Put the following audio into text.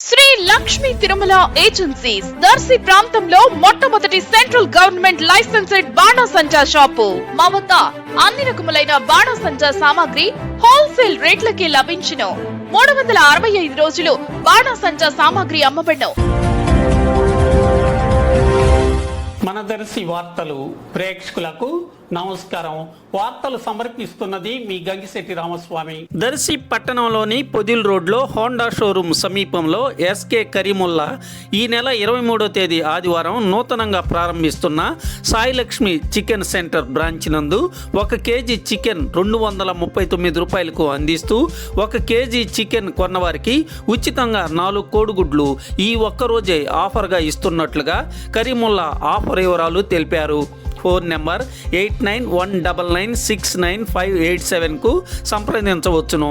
Shri Lakshmi Tirumala agencies Darsi ప్రాంతంలో మొట్టమొదటి central government licensed బాణాసంచా shop. మా వద్ద అన్ని రకములైన బాణాసంచా సామాగ్రి హోల్సేల్ రేట్లకి లభించును. 365 రోజులు బాణాసంచా సామాగ్రి అమ్మబడును. మన దర్శి వార్తలు ప్రేక్షకులకు నమస్కారం. వార్తలు సమర్పిస్తున్నది మీ గంగిశెట్టి రామస్వామి. దర్శి పట్టణంలోని పొదిల్ రోడ్లో హోండా షోరూమ్ సమీపంలో ఎస్కే కరీముల్లా ఈ నెల 23వ తేదీ ఆదివారం నూతనంగా ప్రారంభిస్తున్న సాయిలక్ష్మి చికెన్ సెంటర్ బ్రాంచ్ నందు 1 కేజీ చికెన్ 239 రూపాయలకు అందిస్తూ 1 కేజీ చికెన్ కొన్నవారికి ఉచితంగా 4 కోడిగుడ్లు ఈ ఒక్కరోజే ఆఫర్గా ఇస్తున్నట్లుగా కరీముల్లా ఆఫర్ వివరాలు తెలిపారు. ఫోన్ నెంబర్ 8919969587కు సంప్రదించవచ్చును.